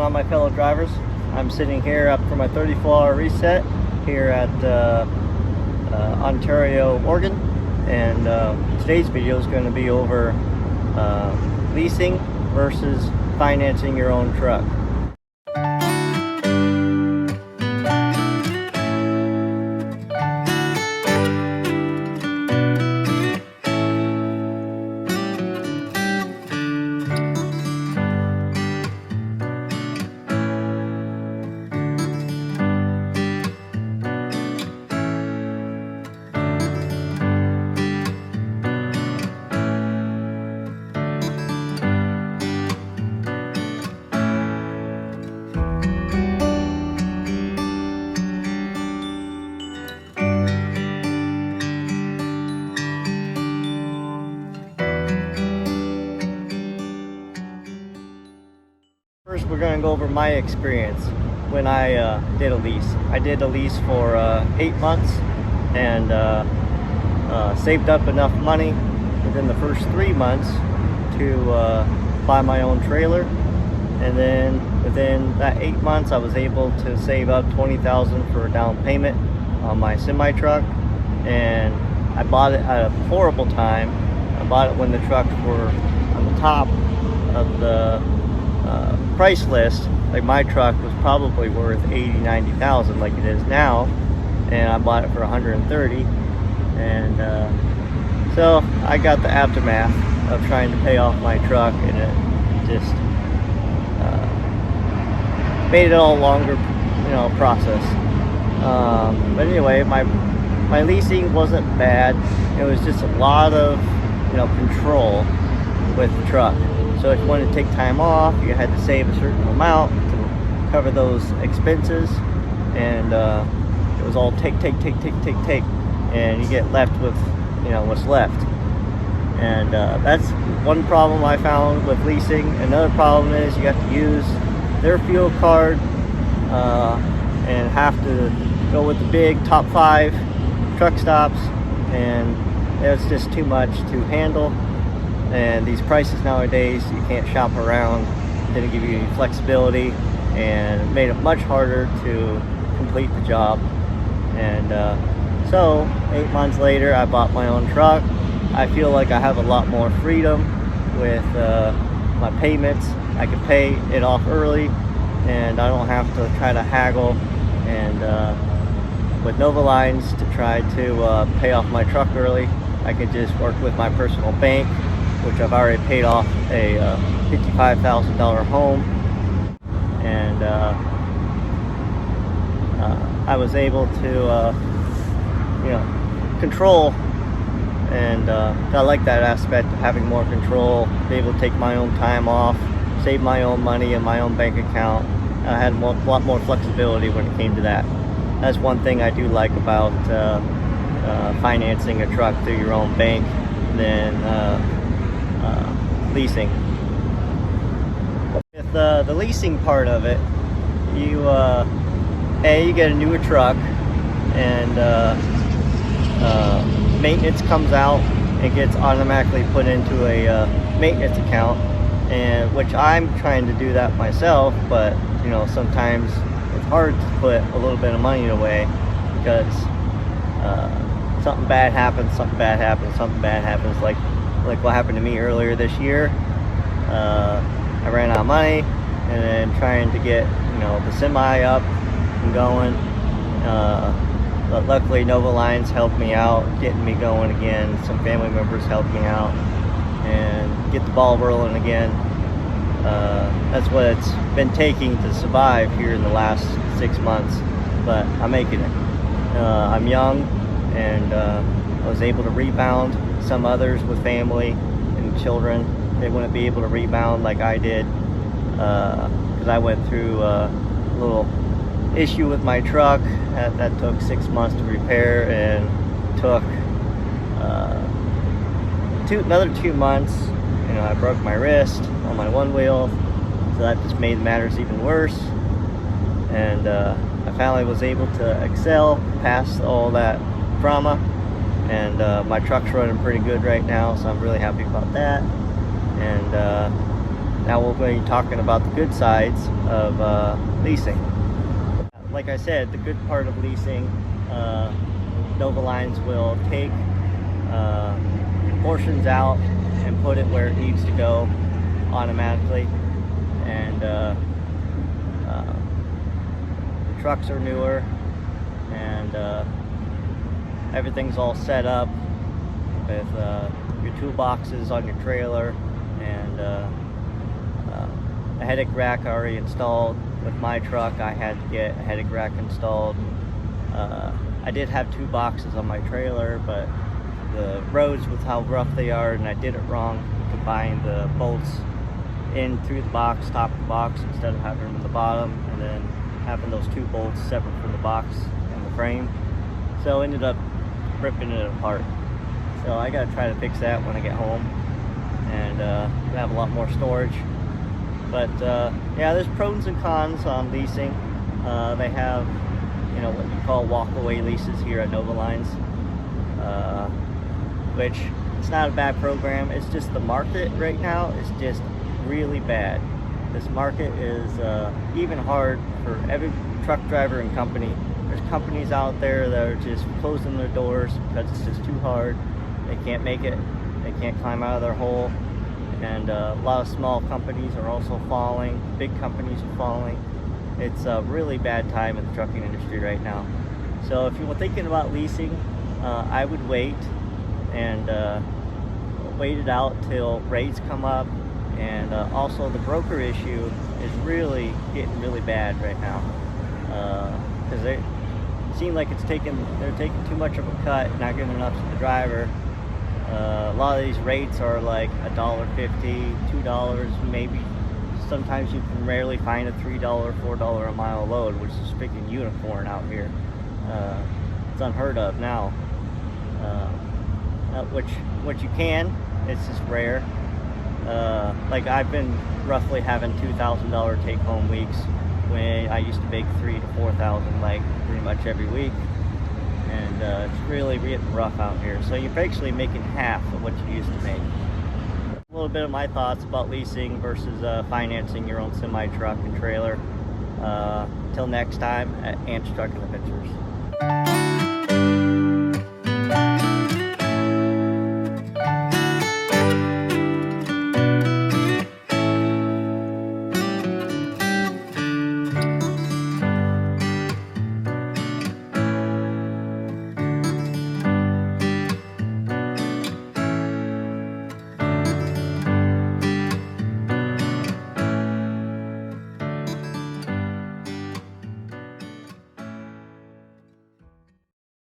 on, my fellow drivers? I'm sitting here up for my 34-hour reset here at Ontario, Oregon, and today's video is going to be over leasing versus financing your own truck. First, we're going to go over my experience when I did a lease. I did a lease for 8 months and saved up enough money within the first 3 months to buy my own trailer. And then within that 8 months, I was able to save up $20,000 for a down payment on my semi truck. And I bought it at a horrible time. I bought it when the trucks were on the top of the price list. Like, my truck was probably worth $80,000-$90,000 like it is now, and I bought it for $130,000. And so I got the aftermath of trying to pay off my truck, and it just made it all longer, process. But anyway, my leasing wasn't bad. It was just a lot of control with the truck. So if you wanted to take time off, you had to save a certain amount to cover those expenses, and it was all take, and you get left with what's left. And that's one problem I found with leasing. Another problem is you have to use their fuel card and have to go with the big top 5 truck stops, and it's just too much to handle. And these prices nowadays, you can't shop around. Didn't give you any flexibility, and it made it much harder to complete the job. And so 8 months later, I bought my own truck. I feel like I have a lot more freedom with my payments. I can pay it off early, and I don't have to try to haggle and with Nova Lines to try to pay off my truck early. I can just work with my personal bank, which I've already paid off a $55,000 home, and I was able to control, and I like that aspect of having more control, be able to take my own time off, save my own money in my own bank account. I had a lot more flexibility when it came to that. That's one thing I do like about financing a truck through your own bank than leasing. With the leasing part of it, you get a newer truck, and maintenance comes out and gets automatically put into a maintenance account, and which I'm trying to do that myself, but sometimes it's hard to put a little bit of money away because something bad happens, like what happened to me earlier this year. I ran out of money, and then trying to get the semi up and going, but luckily Nova Lines helped me out, getting me going again. Some family members helped me out and get the ball rolling again. That's what it's been taking to survive here in the last 6 months, but I'm making it. I'm young, and I was able to rebound. Some others with family and children, they wouldn't be able to rebound like I did, because I went through a little issue with my truck that took 6 months to repair, and took another 2 months. I broke my wrist on my one wheel, so that just made matters even worse. And I finally was able to excel past all that trauma, and my truck's running pretty good right now, so I'm really happy about that. And now we'll be talking about the good sides of leasing. Like I said, the good part of leasing, Nova Lines will take portions out and put it where it needs to go automatically, and the trucks are newer, and everything's all set up with your toolboxes on your trailer, and a headache rack already installed. With my truck, I had to get a headache rack installed. I did have 2 boxes on my trailer, but the roads, with how rough they are, and I did it wrong, combined the bolts in through the box, top of the box, instead of having them in the bottom, and then having those 2 bolts separate from the box and the frame. So ended up ripping it apart. So I gotta try to fix that when I get home, and have a lot more storage. But yeah, there's pros and cons on leasing. They have, what you call walk-away leases here at Nova Lines, which it's not a bad program. It's just the market right now is just really bad. This market is even hard for every truck driver and company. There's companies out there that are just closing their doors because it's just too hard. They can't make it. They can't climb out of their hole. And a lot of small companies are also falling. Big companies are falling. It's a really bad time in the trucking industry right now. So if you were thinking about leasing, I would wait and wait it out till rates come up. And also the broker issue is really getting really bad right now, because they seem like they're taking too much of a cut, not giving enough to the driver. A lot of these rates are like $1.50, $2, maybe. Sometimes you can rarely find a $3, $4 a mile load, which is freaking unicorn out here. It's unheard of now. Which you can, it's just rare. Like I've been roughly having $2,000 take-home weeks when I used to make $3,000 to $4,000 like pretty much every week. And it's really getting rough out here. So you're basically making half of what you used to make. A little bit of my thoughts about leasing versus financing your own semi-truck and trailer. Till next time at Ant's Trucking Adventures.